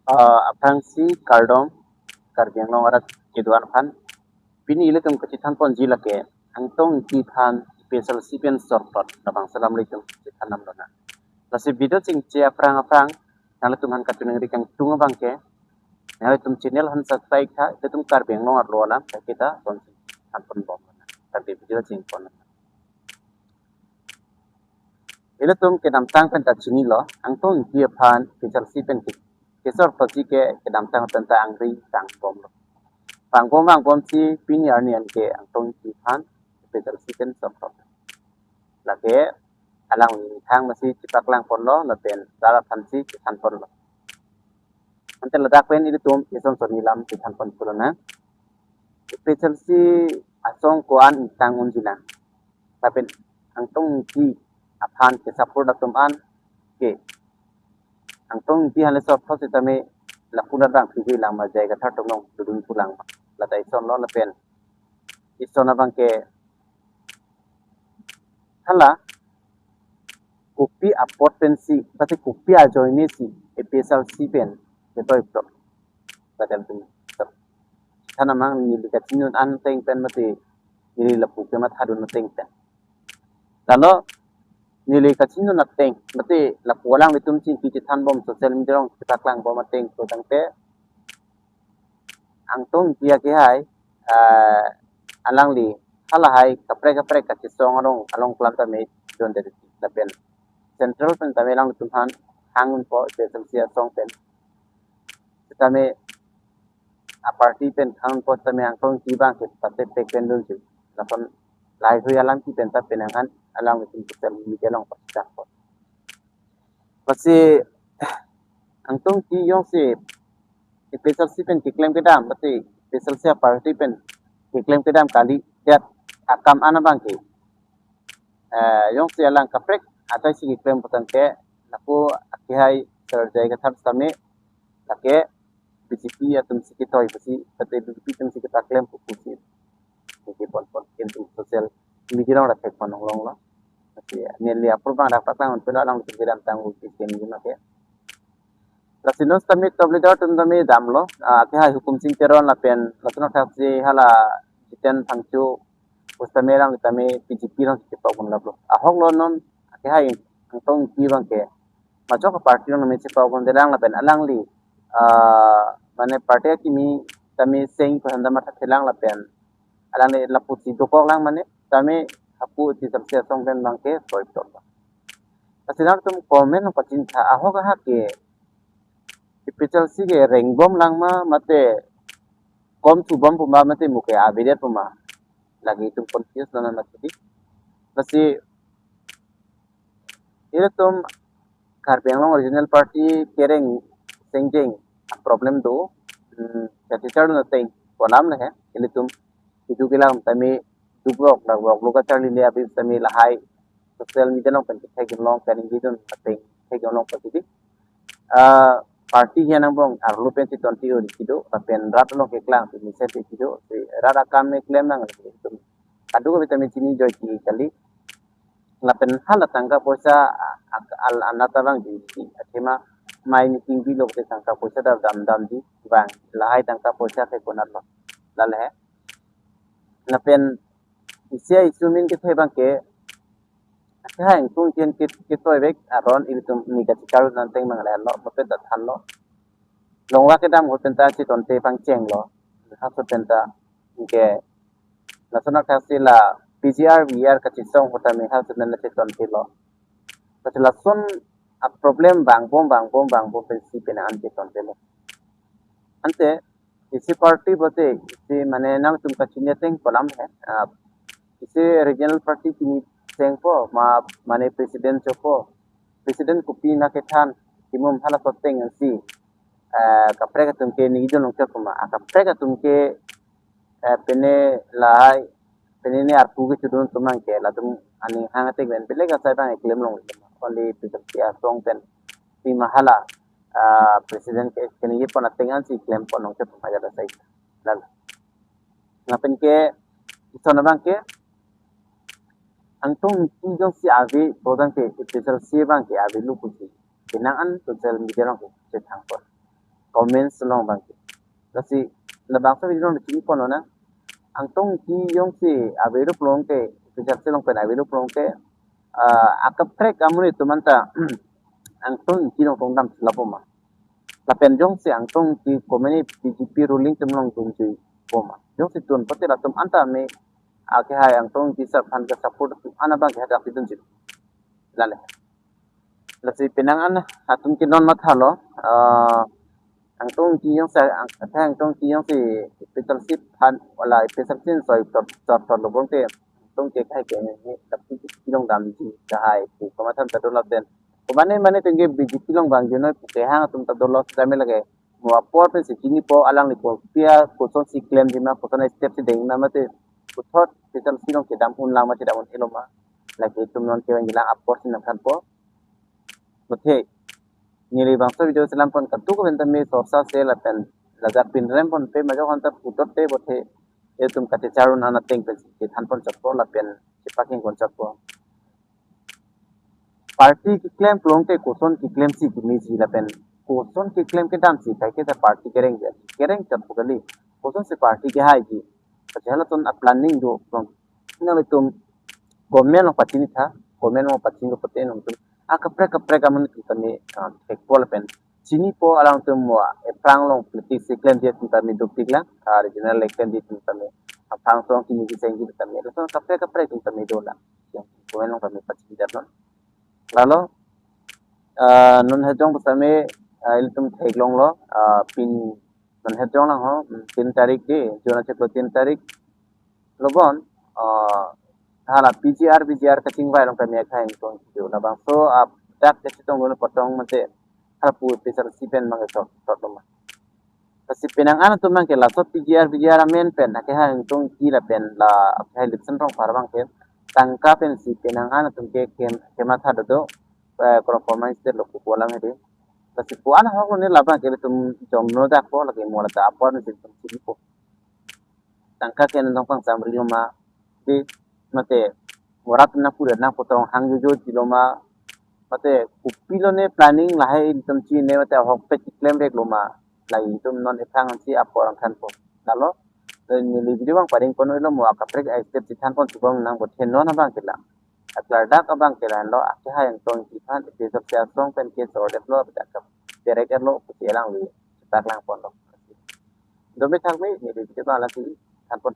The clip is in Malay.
Apang si kardom karbiang long arak keduan kan pini iletum kecitan pon jila ke angtong ki phan special sipen sortot dabang salam leitum kecitan nam dona lasi video cing ce aprang nala tum han katuneng rikang tunga bangke nala tum channel han subscribe tha tum karbiang long ar lola kita ton han pon bom tapi video cing pon iletum ke nam tang pen ta chini lo angtong ki phan special sipen kesor pasi ke nam tang pen ta angri tang bom lo bang bom si pini arnian ke angtong ki phan special sipen sortot lagi alang thang masih cipak lang pon lo la pen sara thansi kisan pon lo ante ladak pen itu tum ison so nilam kisan pon pulana special si asong kuan tang unjina tapi angtong ki aphan ke support tum an ke angtong ki hale so phose tame la puna dang phi lang ma jaiga tha tum long dudun pulang la tai son lo la pen ison abang ke hala kopi potensi tapi kopi ajoine si special sipen betul itu betul tu karena mang ni dekat sini an teng pen mati ni lepu ke mat hadun teng pen lalu ni dekat sini nak teng mati lepu orang itu mesti kita tan bom sosial media orang kita kelang bom teng tu tangte angtung dia ke hai alang li hala hai kapre kat song orang along kelam ta me don dari lapen central pen tamelang tuhan hangun po special sia song pen tame party pen hangun po tame angkong kibang ke pate tek pen dun ju lapon lai hu alam ki pen ta penangan alang itu social media long pasca po pasi angkong ki yong si special si pen claim ke dam pati special sia party pen claim ke dam kali dia akam ana bang ke yong si alang kaprek atau si claim potente naku akihai terjadi ketar same lake BCP atau si kita itu tapi BCP tum si kita claim pupusi jadi pon itu sosial media orang rakyat pon long lah tapi ni apa bang dapat tang untuk orang untuk dalam tanggung sistem ni nak ya lasinos kami tablet tum kami dam lo akihai hukum sing teron lapen lasino taksi hala jiten tangcu ustamerang kami BCP orang kita pun lah lo ahok lo non akihai angtong kibang ke macam ke parti orang mesti tahu kon derang lapen alang li mana parti kini kami sing pada masa telang lapen alang li laput si dokok lang mana kami aku di tersier song pen bangke soal itu kasinang tum komen apa cinta aho kah ke special si ke rengbom lang mate kom subam puma mate muke abidet puma lagi itu confuse nana mati masih ini tum karbiang long original party kereng sengjeng problem do jadi cara nating kolam lah ini tum itu kilang kami dublok loka cari ni abis kami lahai sosial media long penting kayak long kering gitu nating kayak long penting party yang nambong arlo pensi tonti ori kido tapi rat long keklang ini saya kido rara kami klaim nang itu adu ko vitamin sini joy kali lapen hala tangka posa al anata bang di athema mai ni tinggi lok te tangka posa da dam di bang lahai tangka posa ke konar lo lal hai lapen isia isumin ke bang ke hai tung tien ke toy bek aron ilitum ni ka chikaru nanteng mang lo pote da than lo longwa ke dam hoten ta chi tonte pang cheng lo ha so tenta ke nasona kasila PCR VR kacisong kota mehal sebenarnya seton kilo. Kecelason problem bang bom pensi penaan seton kilo. Ante isi party bote isi mana nang tum kacinya teng kolam hai. Isi regional party kini teng po ma mana presiden copo presiden kopi na ketan timum hala soteng si kapre katum ke ni ijon nong copo ma kapre katum ke pene lai ini arpu ke cudun tumang ke latum ani hangate ben belega saya bang klaim long only pikir song pen di mahala presiden ke kini ye pon atengan si klaim pon nong cepu maja da sai lal ngapen ke isona bang ke angtung jong si ave bodan ke special si bang ke ave lu kusi kenangan social media long ke thang pon comments long bang kasi labang sa video ni ko no na ang tong ki yung si averu plong ke sejak se long pen averu plong ke akaprek amuni tumanta ang tong ki long tong dam lapoma la pen jong si ang tong ki komeni BJP ruling tumlong tunjui poma jong si tun pati la tum anta me ake hai ang tong ki sar phan ka support ana bang ha ka tunjui lale la si penangan atum ki non mathalo ang tong ki yung sa ang tong ki yung si petal sip phan wala petal sin soi tor lo bong te tong ke khai ke ni tap ki long dam ji ka hai ku ko mathan ta dola ten ko mane tenge BJP long bang jo no ke hang tum ta dola sa me lage mo apor pe si chini po alang ni po pia ko son si claim di ma ko son step si deng na mate ko thot petal si long ke dam un lang ma ti dam un eloma lagi tum non ke wang lang apor sin kan po mate ngiri bangsa video selam pon katu ko benta me sorsa se la pen laga pin rem pon pe majo kan ta putot te bothe e tum kate charun ana teng pe si than pon chappo la pen si paking kon chappo party ki claim plong te koson ki claim si ki mi si la pen koson ki claim ke dam si kai ke ta party kereng chappo gali koson se party ke hai ki jhala ton a planning do plong na me tum government of pachini tha government of pachini ko te nom tum kapre kamun kitani ekpol pen chini po alang tum mo e prang long politik siklen dia tum tami duktigla regional election di tum tami apang song kini ki sengi tami so kapre tum tami dola ko long tami pachini daton lalo nun hejong pasame il tum theglong lo pin nun hejong lang ho 3 tarik ke jona cheklo 3 tarik logon hala PGR kacing vai long kami khai tong tu na bang so tak ke tong lo potong mate hapu pesar sipen mang to ma kasi penang ana tu mang ke la so PGR men pen na ke ha tong ki la pen la khai lipsen rong par bang ke tangka pen si penang ana tum ke ma tha do performance te lo ku bola me de kasi ku ana ho ne la bang ke tum jom no da ko la ke mo la ta apor ne tum si ko tangka ke nong pang samri ma di mate morat na pura na potong hang jo kiloma mate kupilo ne planning lahai tum chi ne mate hok pe claim rek loma lai tum non ethang si apor kan po nalo ni video bang paring kono lo mo akaprek step si than pon subong nang bo then no na bang kila atlar dak abang kila lo akhe ha yang tong ki than te sab sia song pen ke so develop ta kap direct lo pu lang wi tak lang pon lo do me thang me ni video ba la si than pon